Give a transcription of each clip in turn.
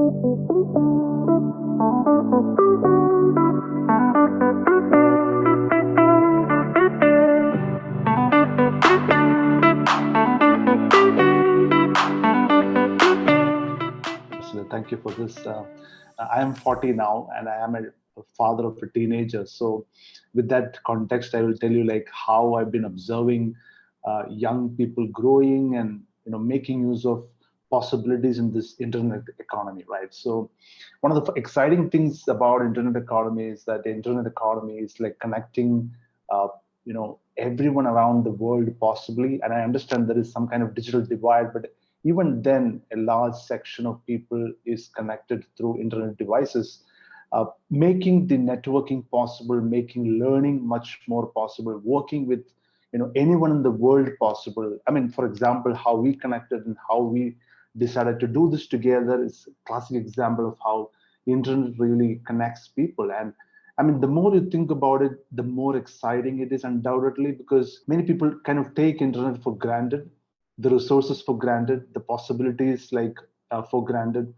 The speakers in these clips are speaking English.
So thank you for this. I am 40 now, and I am a father of a teenager. So, with that context, I will tell you like how I've been observing young people growing and making use of possibilities in this internet economy, right? So, one of the exciting things about internet economy is that the internet economy is like connecting, everyone around the world possibly. And I understand there is some kind of digital divide, but even then, a large section of people is connected through internet devices, making the networking possible, making learning much more possible, working with anyone in the world possible. I mean, for example, how we connected and how we decided to do this together is a classic example of how internet really connects people. And I mean, the more you think about it, the more exciting it is, undoubtedly, because many people kind of take internet for granted, the resources for granted, the possibilities like for granted.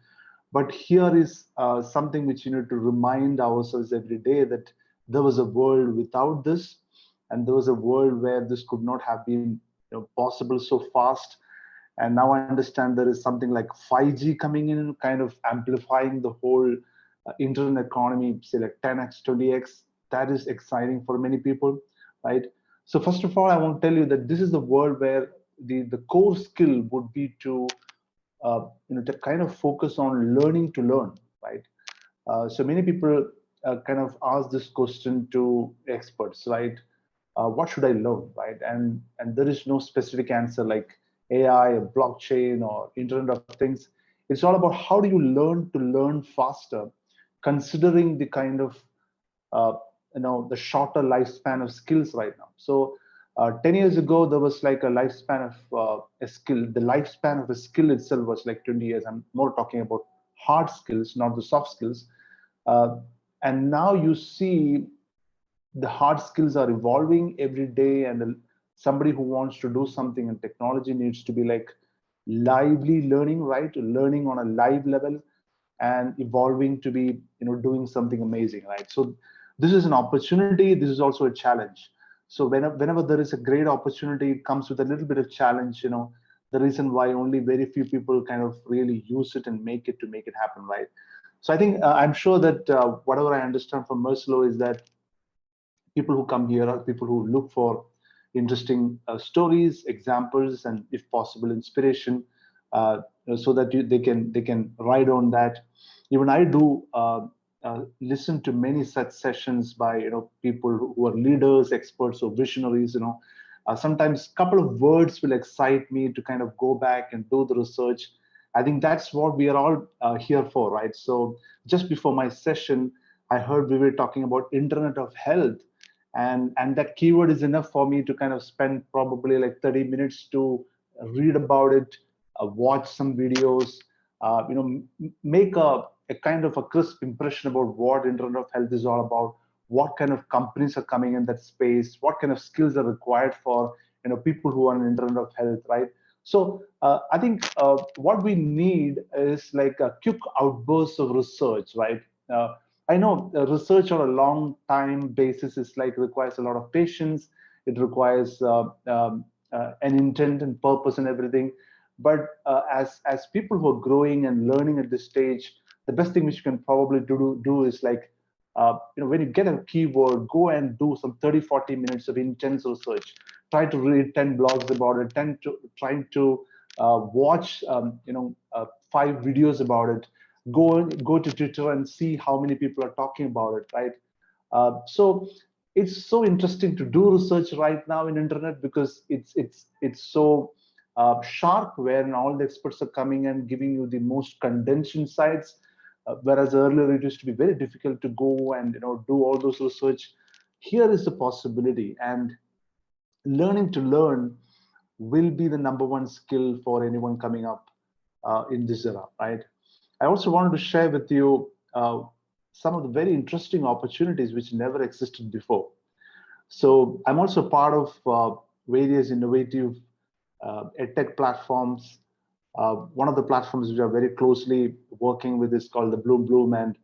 But here is something which you need to remind ourselves every day, that there was a world without this, and there was a world where this could not have been possible so fast. And now I understand there is something like 5G coming in, kind of amplifying the whole internet economy, say like 10x, 20x. That is exciting for many people, right? So first of all, I want to tell you that this is the world where the core skill would be to kind of focus on learning to learn, right? So many people kind of ask this question to experts, right? What should I learn, right? And there is no specific answer like AI or blockchain or Internet of Things. It's all about how do you learn to learn faster, considering the kind of uh, the shorter lifespan of skills right now. So 10 years ago, there was like a lifespan of a skill. The lifespan of a skill itself was like 20 years. I'm more talking about hard skills, not the soft skills. Uh, and now you see the hard skills are evolving every day, and somebody who wants to do something in technology needs to be like lively learning, right? Learning on a live level and evolving to be doing something amazing, right? So this is an opportunity, this is also a challenge. So whenever there is a great opportunity, it comes with a little bit of challenge. The reason why only very few people kind of really use it and make it happen, right? So I think I'm sure that whatever I understand from Merslow is that people who come here are people who look for interesting stories, examples, and if possible, inspiration, so that they can ride on that. Even I do listen to many such sessions by people who are leaders, experts, or visionaries. Sometimes a couple of words will excite me to kind of go back and do the research. I think that's what we are all here for, right? So just before my session, I heard we were talking about Internet of Health, and that keyword is enough for me to kind of spend probably like 30 minutes to read about it, watch some videos, make a kind of a crisp impression about what Internet of Health is all about, what kind of companies are coming in that space, what kind of skills are required for people who are in Internet of Health, right? So I think what we need is like a quick outburst of research, right? I know research on a long time basis is like requires a lot of patience. It requires an intent and purpose and everything. But as people who are growing and learning at this stage, the best thing which you can probably do is like when you get a keyword, go and do some 30-40 minutes of intense research. Try to read 10 blogs about it. Trying to watch 5 videos about it. Go to Twitter and see how many people are talking about it, right? So it's so interesting to do research right now in internet, because it's so sharp, where all the experts are coming and giving you the most condensed insights, whereas earlier it used to be very difficult to go and do all those research. Here is the possibility, and learning to learn will be the number one skill for anyone coming up in this era, right? I also wanted to share with you some of the very interesting opportunities which never existed before. So I'm also part of various innovative edtech platforms, One of the platforms which are very closely working with is called the Bloom, and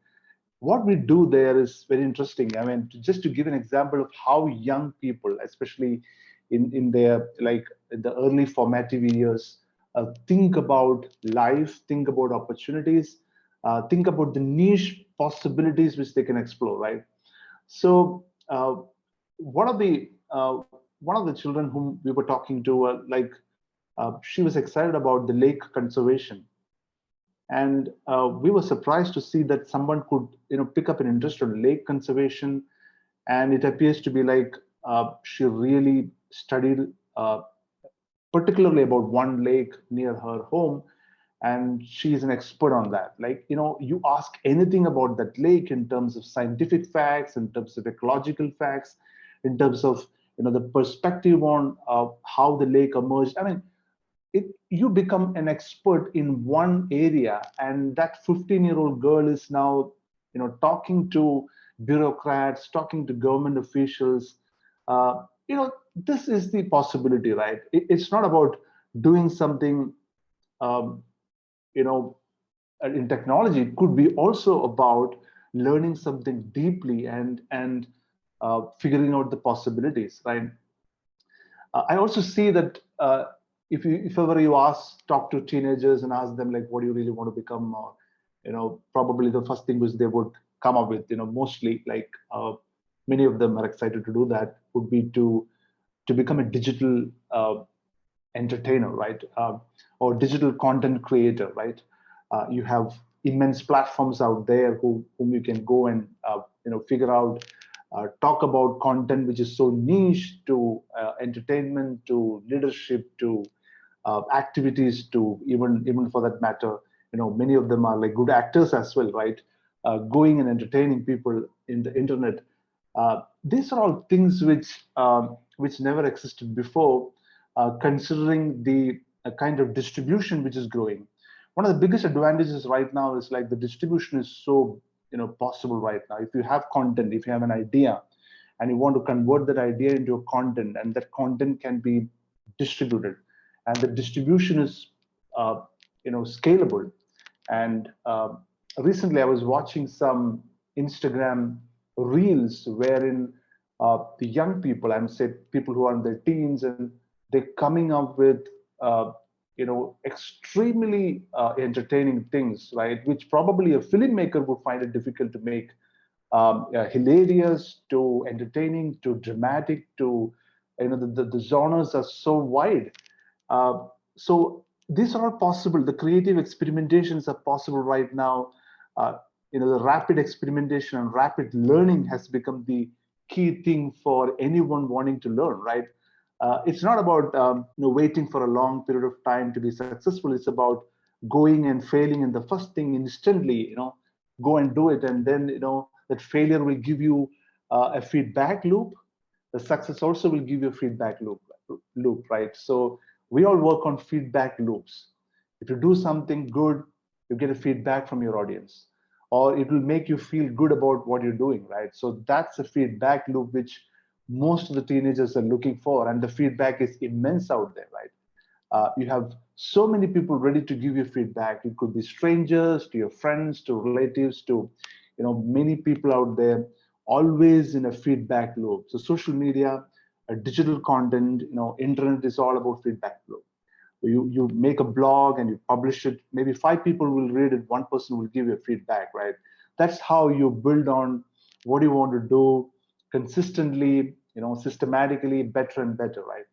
what we do there is very interesting. I mean, just to give an example of how young people, especially in their like in the early formative years, think about life, think about opportunities, think about the niche possibilities which they can explore, right? So one of the children whom we were talking to, she was excited about the lake conservation, and we were surprised to see that someone could pick up an interest on lake conservation. And it appears to be like she really studied particularly about one lake near her home, and she's an expert on that. Like, you ask anything about that lake in terms of scientific facts, in terms of ecological facts, in terms of the perspective on how the lake emerged. I mean, you become an expert in one area, and that 15-year-old girl is now talking to bureaucrats, talking to government officials. This is the possibility, right? It's not about doing something um, you know in technology. It could be also about learning something deeply and figuring out the possibilities, right? I also see that if ever you talk to teenagers and ask them like, what do you really want to become, or probably the first thing which they would come up with, mostly like many of them are excited to do that, would be to become a digital entertainer, right? Or digital content creator, right? You have immense platforms out there whom you can go and figure out, talk about content which is so niche, to entertainment, to leadership, to activities, to even for that matter, many of them are like good actors as well, right? Going and entertaining people in the internet. These are all things which never existed before, considering the kind of distribution which is growing. One of the biggest advantages right now is like the distribution is so possible right now. If you have content, if you have an idea, and you want to convert that idea into a content, and that content can be distributed, and the distribution is scalable. And recently I was watching some Instagram reels wherein the young people, I'm say people who are in their teens, and they're coming up with extremely entertaining things, right? Which probably a filmmaker would find it difficult to make hilarious, to entertaining, to dramatic, to the genres are so wide. So these are all possible. The creative experimentations are possible right now. Uh, the rapid experimentation and rapid learning has become the key thing for anyone wanting to learn, right? It's not about waiting for a long period of time to be successful. It's about going and failing, and the first thing instantly, go and do it, and then that failure will give you a feedback loop. The success also will give you a feedback loop, right? So we all work on feedback loops. If you do something good, you get a feedback from your audience, or it will make you feel good about what you're doing, right? So that's a feedback loop which most of the teenagers are looking for, and the feedback is immense out there, right? You have so many people ready to give you feedback. It could be strangers, to your friends, to relatives, to many people out there, always in a feedback loop. So social media, digital content, internet is all about feedback loop. You make a blog and you publish it. Maybe 5 people will read it. 1 person will give you feedback, right? That's how you build on what you want to do consistently, systematically, better and better, right?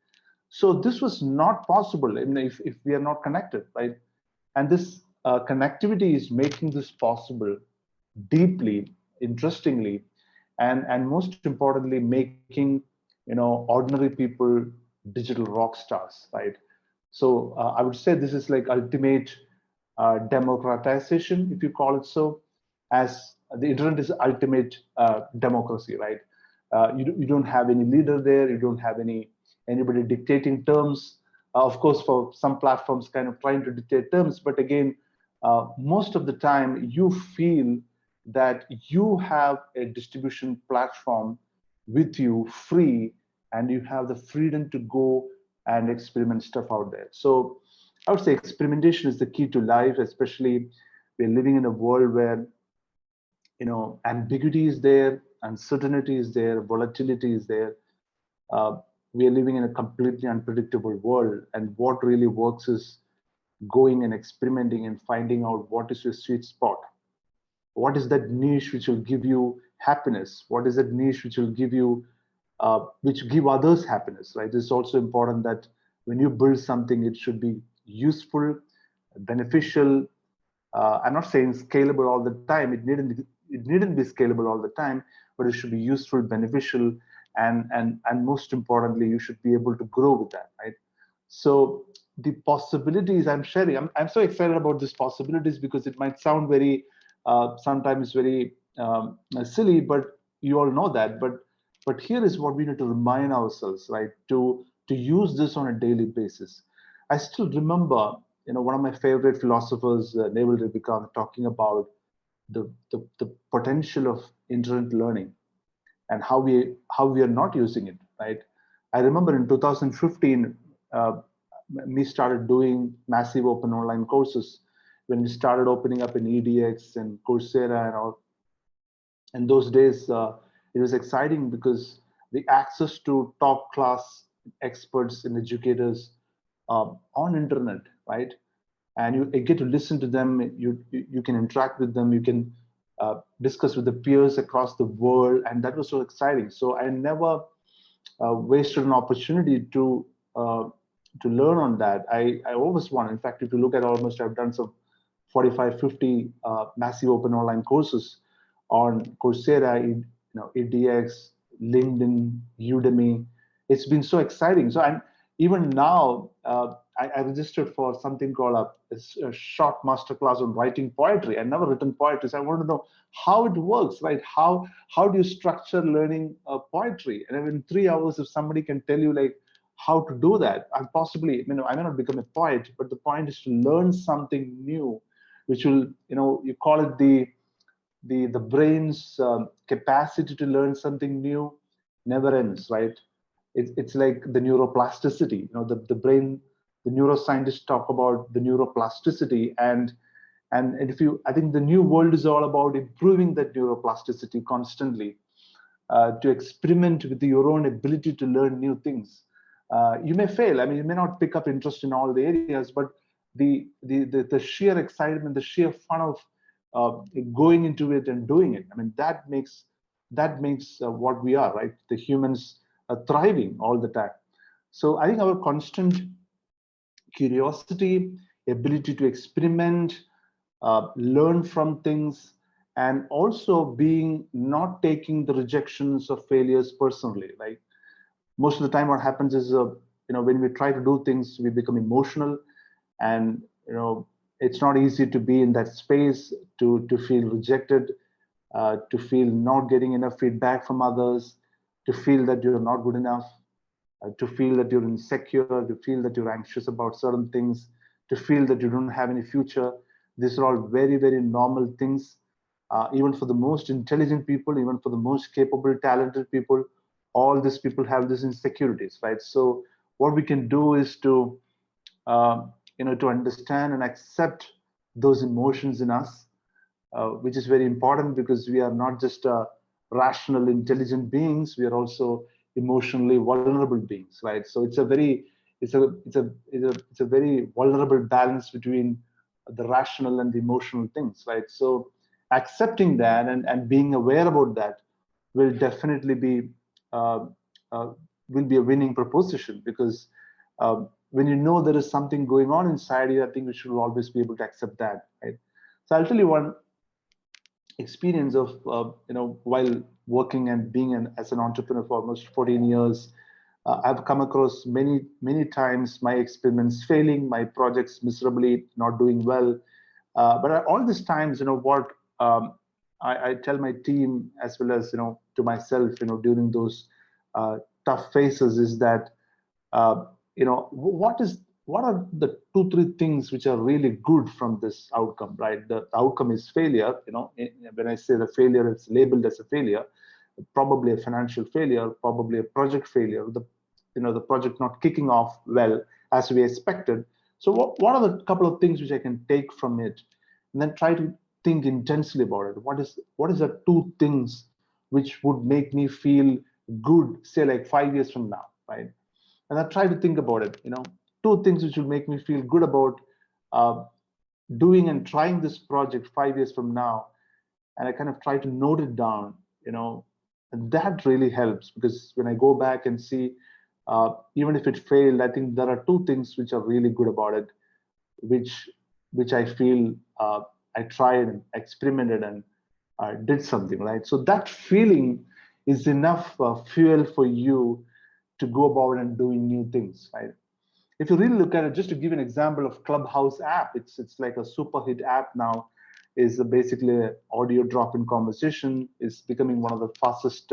So this was not possible if we are not connected, right? And this connectivity is making this possible deeply, interestingly, and most importantly, making ordinary people digital rock stars, right? So I would say this is like ultimate democratization, if you call it so, as the internet is ultimate democracy, right? You don't have any leader there. You don't have anybody dictating terms. Of course, for some platforms, kind of trying to dictate terms, but again, most of the time, you feel that you have a distribution platform with you free, and you have the freedom to go and experiment stuff out there. So I would say experimentation is the key to life, especially we're living in a world where ambiguity is there, uncertainty is there, volatility is there. Uh, we are living in a completely unpredictable world, and what really works is going and experimenting and finding out what is your sweet spot. What is that niche which will give you happiness? What is that niche which will give you, which give others happiness, right? It's also important that when you build something, it should be useful, beneficial. I'm not saying scalable all the time. It needn't be scalable all the time, but it should be useful, beneficial, and most importantly, you should be able to grow with that, right? So the possibilities I'm sharing, I'm so excited about these possibilities because it might sound very sometimes very silly, but you all know that. But here is what we need to remind ourselves, right? To use this on a daily basis. I still remember, one of my favorite philosophers, Naval Ravikant, talking about the potential of internet learning and how we are not using it, right? I remember in 2015, we started doing massive open online courses when we started opening up in EDX and Coursera and all. And those days, it was exciting because the access to top class experts and educators on internet, right? And you get to listen to them. You can interact with them. You can discuss with the peers across the world, and that was so exciting. So I never wasted an opportunity uh, to learn on that. I always want. In fact, if you look at almost, I've done some 45, 50 massive open online courses on Coursera, EDX, LinkedIn, Udemy. It's been so exciting. So I'm even now. I registered for something called a short masterclass on writing poetry. I've never written poetry, so I want to know how it works, right? How do you structure learning poetry? And in 3 hours, if somebody can tell you like how to do that, and possibly, I may not become a poet, but the point is to learn something new, which will, you call it the brain's capacity to learn something new never ends, right? It's like the neuroplasticity. The brain, the neuroscientists talk about the neuroplasticity, and if you, I think the new world is all about improving that neuroplasticity constantly, to experiment with your own ability to learn new things. You may fail. You may not pick up interest in all the areas, but the sheer excitement, the sheer fun of going into it and doing it. That makes what we are, right? The humans are thriving all the time. So I think our constant curiosity, ability to experiment, learn from things, and also being not taking the rejections or failures personally. Like most of the time, what happens is, when we try to do things, we become emotional, and it's not easy to be in that space, to feel rejected, to feel not getting enough feedback from others, to feel that you're not good enough, to feel that you're insecure, to feel that you're anxious about certain things, to feel that you don't have any future. These are all very, very normal things. Even for the most intelligent people, even for the most capable, talented people, all these people have these insecurities, right? So what we can do is to understand and accept those emotions in us, which is very important because we are not just rational, intelligent beings. We are also emotionally vulnerable beings, right? So it's a very vulnerable balance between the rational and the emotional things, right? So accepting that and being aware about that will definitely be uh, uh, will be a winning proposition, because when you know there is something going on inside you, I think we should always be able to accept that, right? So I'll tell you one experience of while working and being as an entrepreneur for almost 14 years. I've come across many times my experiments failing, my projects miserably not doing well. But all these times, what I tell my team as well as to myself, during those tough phases, is that uh, what are the 2 3 things which are really good from this outcome, right? The outcome is failure. When I say the failure, it's labeled as a failure, probably a financial failure, probably a project failure, the project not kicking off well as we expected. So what are the couple of things which I can take from it, and then try to think intensely about it. What is the two things which would make me feel good, say like 5 years from now, right? And I try to think about it. Two things which will make me feel good about uh, doing and trying this project 5 years from now, and I kind of try to note it down. And that really helps, because when I go back and see, even if it failed, I think there are two things which are really good about it, which which I feel I tried and experimented and did something, right? So that feeling is enough fuel for you to go about and doing new things, right? If you really look at it, just to give an example of Clubhouse app, it's like a super hit app now. Is basically an audio drop-in conversation. Is becoming one of the fastest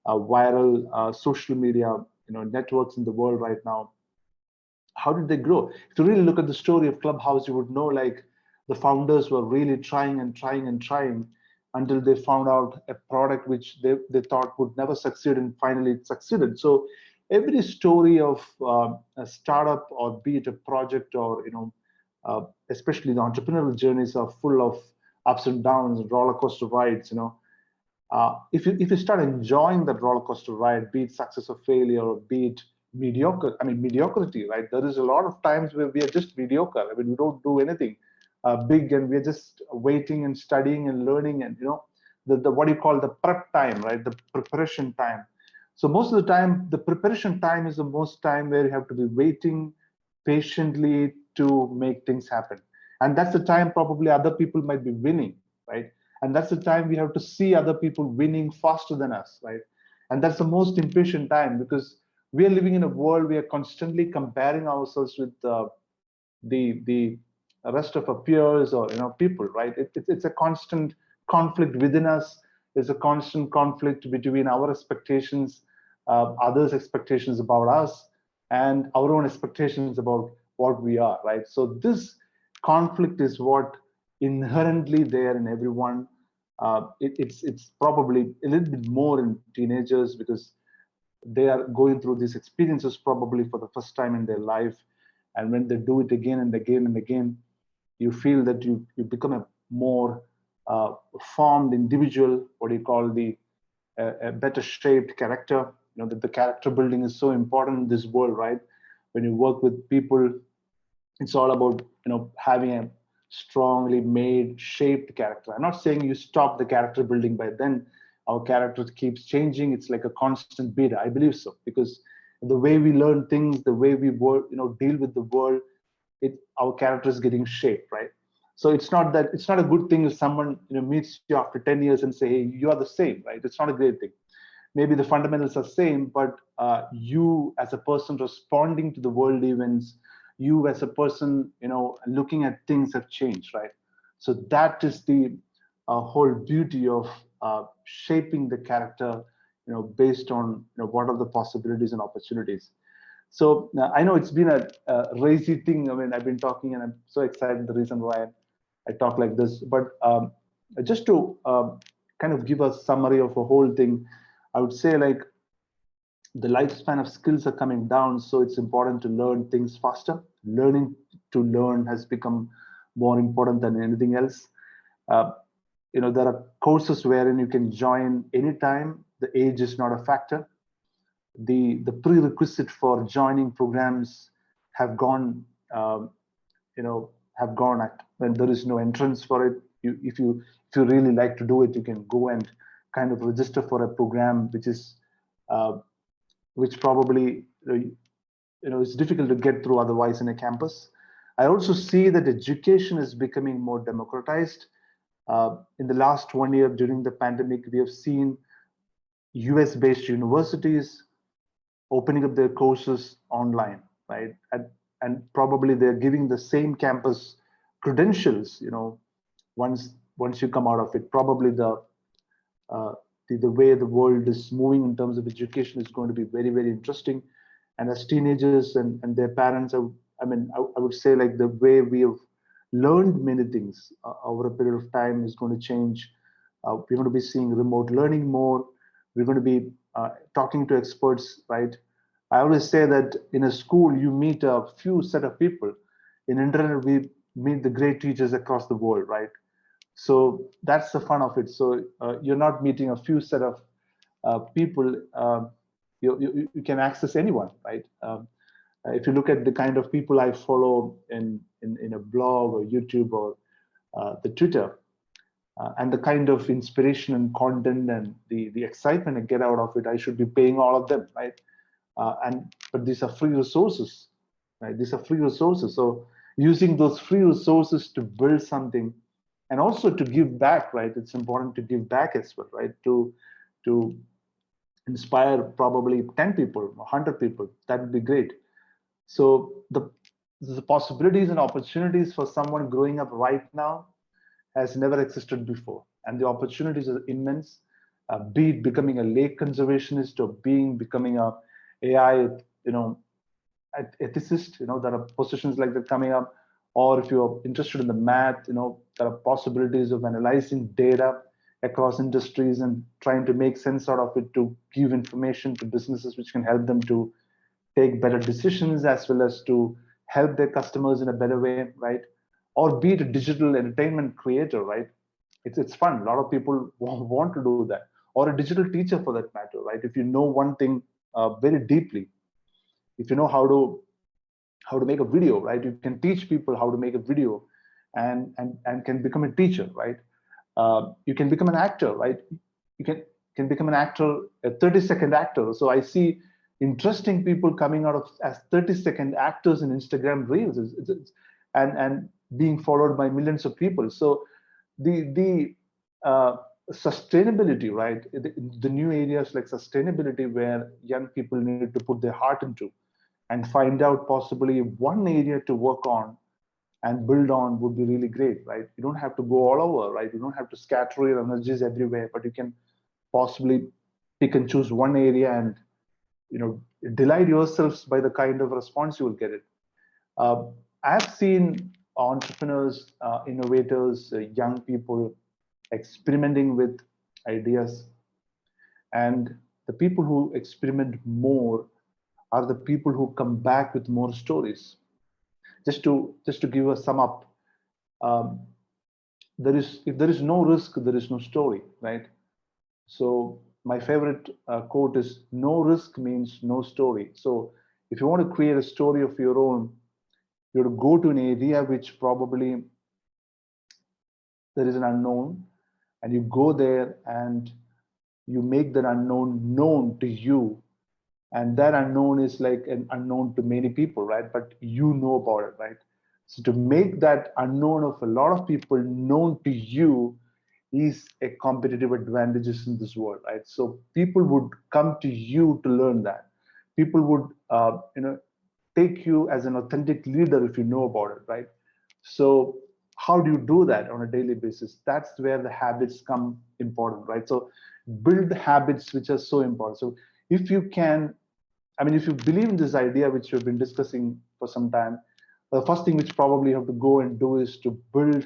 viral social media networks in the world right now. How did they grow? If you really look at the story of Clubhouse, you would know like the founders were really trying and trying and trying until they found out a product which they thought would never succeed, and finally it succeeded. So every story of a startup, or be it a project, or especially the entrepreneurial journeys, are full of ups and downs and roller coaster rides. If you start enjoying that roller coaster ride, be it success or failure, or be it mediocrity, right? There is a lot of times where we are just mediocre. I mean, we don't do anything big, and we're just waiting and studying and learning, and the what you call the prep time, right? The preparation time. So most of the time, the preparation time is the most time where you have to be waiting patiently to make things happen, and that's the time probably other people might be winning, right? And that's the time we have to see other people winning faster than us, right? And that's the most impatient time, because we are living in a world we are constantly comparing ourselves with the rest of our peers, or people, right? It's a constant conflict within us. There's a constant conflict between our expectations, others' expectations about us, and our own expectations about what we are, right? So this conflict is what inherently there in everyone. It's probably a little bit more in teenagers, because they are going through these experiences probably for the first time in their life, and when they do it again and again and again, you feel that you become a more formed individual, what do you call, a better shaped character. That the character building is so important in this world, right? When you work with people, it's all about having a strongly made, shaped character. I'm not saying you stop the character building by then. Our character keeps changing. It's like a constant beta. I believe so, because the way we learn things, the way we work, deal with the world, our character is getting shaped, right? So it's not a good thing if someone meets you after 10 years and say, hey, you are the same, right? It's not a great thing. Maybe the fundamentals are same, but you as a person responding to the world events, you as a person looking at things have changed, right? So that is the whole beauty of shaping the character based on what are the possibilities and opportunities. So I know it's been a racy thing. I mean, I've been talking, and I'm so excited. The reason why I talk like this, but just to kind of give a summary of a whole thing, I would say like the lifespan of skills are coming down, so it's important to learn things faster. Learning to learn has become more important than anything else. Uh, there are courses wherein you can join anytime. The age is not a factor. The prerequisite for joining programs have gone have gone at when there is no entrance for it. If you really like to do it, you can go and kind of register for a program uh, which probably is difficult to get through otherwise in a campus. I also see that education is becoming more democratized. In the last 1 year during the pandemic, we have seen US-based universities opening up their courses online, right? And probably they're giving the same campus credentials, once you come out of it. Probably uh, the way the world is moving in terms of education is going to be very, very interesting. And as teenagers and their parents, I would say like the way we have learned many things over a period of time is going to change. We're going to be seeing remote learning more. We're going to be talking to experts, right? I always say that in a school, you meet a few set of people, in internet, we meet the great teachers across the world, right? So that's the fun of it. So you're not meeting a few set of people. You can access anyone, right? If you look at the kind of people I follow in a blog or YouTube or the Twitter, and the kind of inspiration and content and the excitement I get out of it, I should be paying all of them, right? But these are free resources, right? These are free resources. So using those free resources to build something, and also to give back, right? It's important to give back as well, right? To inspire probably 10 people, 100 people. That would be great. So the possibilities and opportunities for someone growing up right now has never existed before, and the opportunities are immense. Be it becoming a lake conservationist or becoming a AI, ethicist. There are positions like that coming up. Or if you're interested in the math, there are possibilities of analyzing data across industries and trying to make sense out of it to give information to businesses which can help them to take better decisions as well as to help their customers in a better way, right? Or be it a digital entertainment creator, right? It's fun. A lot of people want to do that. Or a digital teacher for that matter, right? If you know one thing very deeply, if you know how to make a video, right? You can teach people how to make a video, and can become a teacher, right? You can become an actor, right? You can become an actor, a 30-second actor. So I see interesting people coming out of as 30-second actors in Instagram Reels, and being followed by millions of people. So the sustainability, right? The new areas like sustainability, where young people need to put their heart into and find out possibly one area to work on and build on would be really great, right? You don't have to go all over, right? You don't have to scatter your energies everywhere, but you can possibly pick and choose one area and delight yourselves by the kind of response you will get it. I've seen entrepreneurs, innovators, young people experimenting with ideas, and the people who experiment more are the people who come back with more stories. Just to give a sum up, um, if there is no risk, there is no story, right? So my favorite quote is, no risk means no story. So if you want to create a story of your own, you have to go to an area which probably there is an unknown, and you go there and you make that unknown known to you. And that unknown is like an unknown to many people, right? But you know about it, right? So to make that unknown of a lot of people known to you is a competitive advantages in this world, right? So people would come to you to learn that. People would, take you as an authentic leader if you know about it, right? So how do you do that on a daily basis? That's where the habits come important, right? So build habits which are so important. So if you can, if you believe in this idea, which we've been discussing for some time, the first thing which probably you have to go and do is to build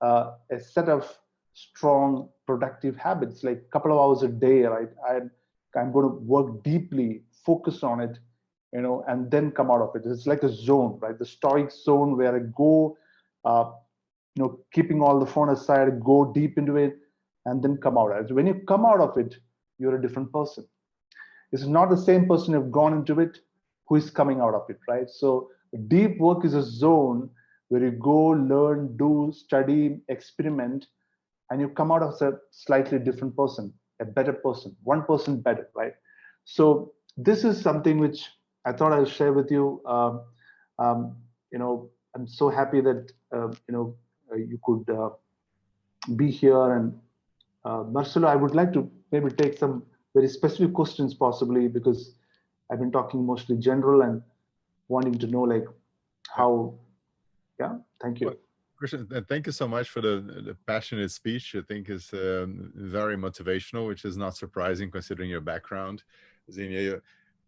a set of strong, productive habits, like a couple of hours a day, right? I'm going to work deeply, focus on it, and then come out of it. It's like a zone, right? The stoic zone where I go, keeping all the phone aside, go deep into it, and then come out. So when you come out of it, you're a different person. It's not the same person who've gone into it who is coming out of it, right? So deep work is a zone where you go, learn, do, study, experiment, and you come out as a slightly different person, a better person, 1% better, right? So this is something which I thought I'll share with you. I'm so happy that you could be here. And Marcelo, I would like to maybe take some very specific questions possibly, because I've been talking mostly general and wanting to know like how, yeah, thank you. Well, Krishna, thank you so much for the passionate speech. I think is very motivational, which is not surprising considering your background.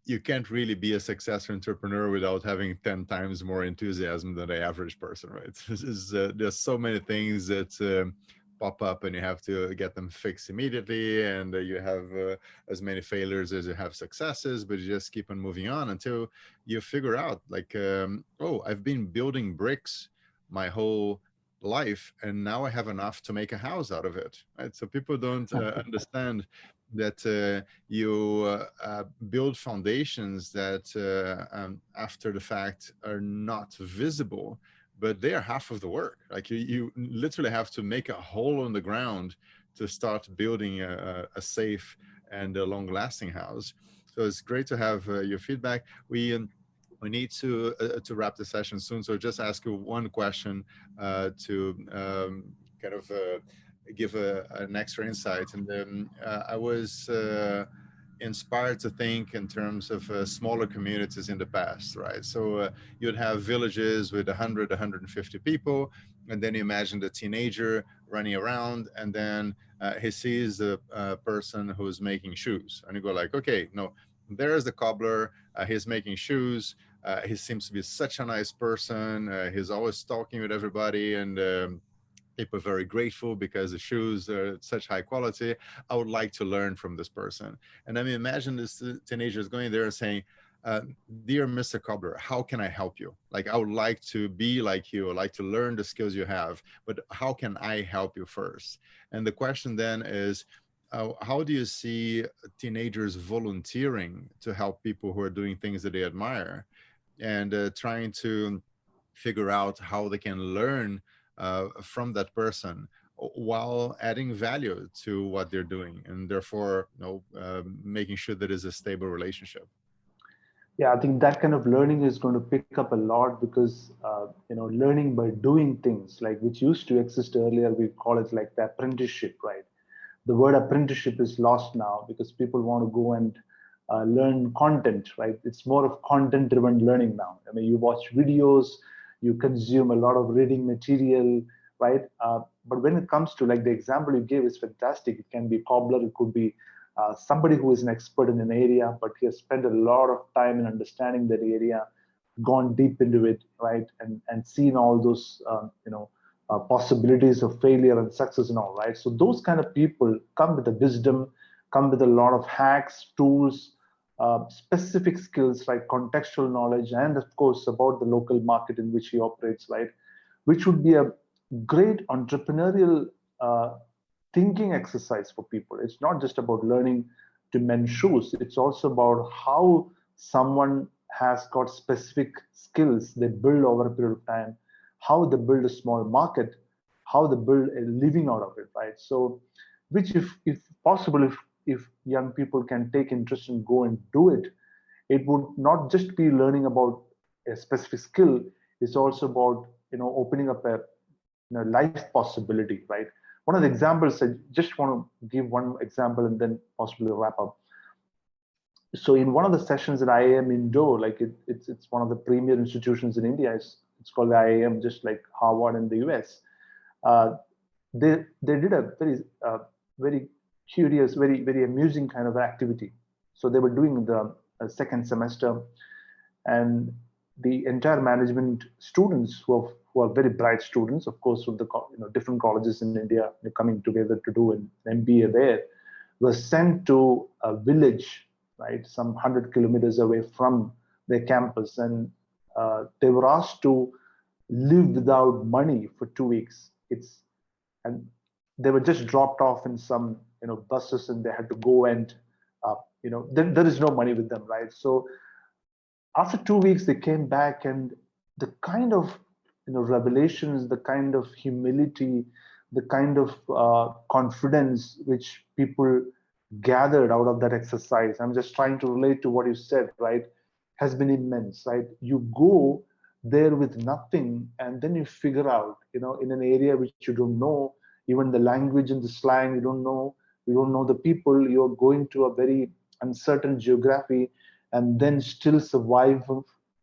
You can't really be a successful entrepreneur without having 10 times more enthusiasm than the average person, right? There's so many things that pop up and you have to get them fixed immediately, and you have as many failures as you have successes, but you just keep on moving on until you figure out like, oh, I've been building bricks my whole life, and now I have enough to make a house out of it, right? So people don't understand that you build foundations that after the fact are not visible, but they are half of the work. Like you literally have to make a hole in the ground to start building a safe and a long-lasting house. So it's great to have your feedback. We need to wrap the session soon, so just ask you one question to kind of give an extra insight. And then I was inspired to think in terms of smaller communities in the past, right? So you'd have villages with 100, 150 people, and then you imagine the teenager running around, and then he sees a person who's making shoes, and you go like, okay, no, there's the cobbler, he's making shoes. He seems to be such a nice person. He's always talking with everybody, and people are very grateful because the shoes are such high quality. I would like to learn from this person. And I mean, imagine this teenager is going there and saying, dear Mr. Cobbler, how can I help you? Like, I would like to be like you, I'd like to learn the skills you have, but how can I help you first? And the question then is, how do you see teenagers volunteering to help people who are doing things that they admire, and trying to figure out how they can learn from that person while adding value to what they're doing, and therefore, making sure that it's a stable relationship? Yeah, I think that kind of learning is going to pick up a lot because learning by doing things, like which used to exist earlier, we call it like the apprenticeship, right? The word apprenticeship is lost now because people want to go and learn content, right? It's more of content driven learning now. I mean, you watch videos, you consume a lot of reading material, right? But when it comes to, like, the example you gave is fantastic. It can be a cobbler, it could be somebody who is an expert in an area, but he has spent a lot of time in understanding that area, gone deep into it, right? And seen all those, possibilities of failure and success and all, right? So those kind of people come with the wisdom, come with a lot of hacks, tools, specific skills, like contextual knowledge, and of course about the local market in which he operates, right? Which would be a great entrepreneurial thinking exercise for people. It's not just about learning to mend shoes. It's also about how someone has got specific skills they build over a period of time, how they build a small market, how they build a living out of it, right? So, which, if possible, if young people can take interest and go and do it, it would not just be learning about a specific skill. It's also about opening up a life possibility, right? One of the examples, I just want to give one example and then possibly wrap up. So in one of the sessions at IIM Indore, like it's one of the premier institutions in India. It's called the IIM, just like Harvard in the US. They did a very curious, very amusing kind of activity. So they were doing the second semester, and the entire management students who are very bright students, of course, from the different colleges in India, coming together to do an MBA there, were sent to a village, right, some 100 kilometers away from their campus, and they were asked to live without money for 2 weeks. And they were just dropped off in some buses, and they had to go and there is no money with them, right? So after 2 weeks they came back, and the kind of revelations, the kind of humility, the kind of confidence which people gathered out of that exercise, I'm just trying to relate to what you said, right, has been immense, right? You go there with nothing, and then you figure out, in an area which you don't know, even the language and the slang, you don't know the people, you're going to a very uncertain geography, and then still survive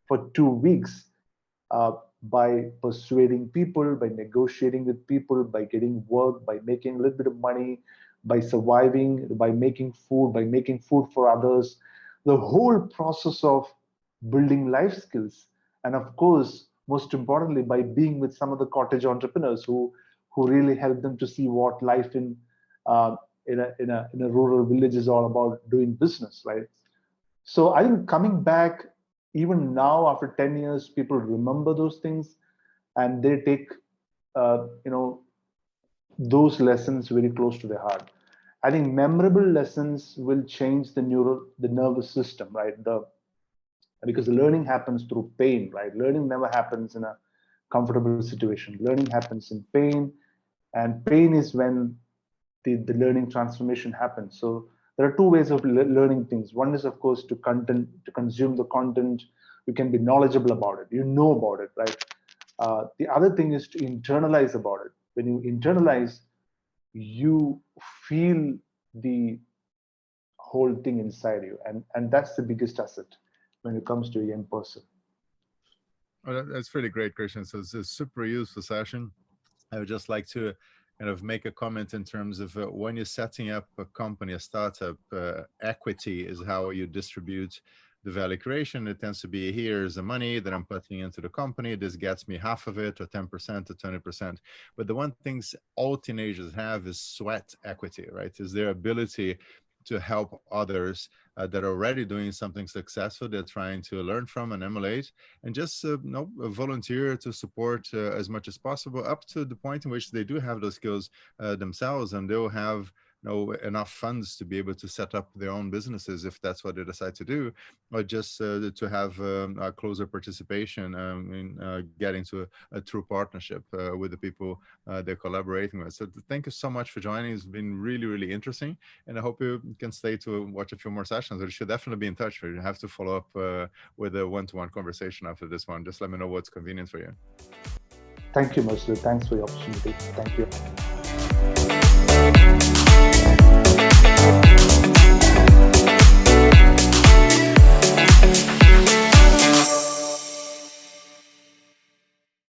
for 2 weeks by persuading people, by negotiating with people, by getting work, by making a little bit of money, by surviving, by making food for others. The whole process of building life skills, and of course, most importantly, by being with some of the cottage entrepreneurs who who really help them to see what life in a rural village is all about, doing business, right? So I think coming back, even now after 10 years, people remember those things, and they take those lessons very close to their heart. I think memorable lessons will change the nervous system, right? Because learning happens through pain, right? Learning never happens in a comfortable situation. Learning happens in pain, and pain is when the learning transformation happens. So there are two ways of learning things. One is, of course, to consume the content. You can be knowledgeable about it. You know about it, right? The other thing is to internalize about it. When you internalize, you feel the whole thing inside you, and that's the biggest asset when it comes to a young person. Well, that's really great, Christian. So it's a super useful session. I would just like to kind of make a comment in terms of when you're setting up a company, a startup, equity is how you distribute the value creation. It tends to be, here's the money that I'm putting into the company. This gets me half of it, or 10% or 20%. But the one things all teenagers have is sweat equity, right? Is their ability to help others that are already doing something successful, they're trying to learn from and emulate, and just volunteer to support as much as possible, up to the point in which they do have those skills themselves, and they'll have enough funds to be able to set up their own businesses if that's what they decide to do, or just to have a closer participation in getting to a true partnership with the people they're collaborating with. So thank you so much for joining. It's been really, really interesting, and I hope you can stay to watch a few more sessions. You should definitely be in touch. You have to follow up with a one-to-one conversation after this one. Just let me know what's convenient for you. Thank you, Mercer. Thanks for the opportunity. Thank you.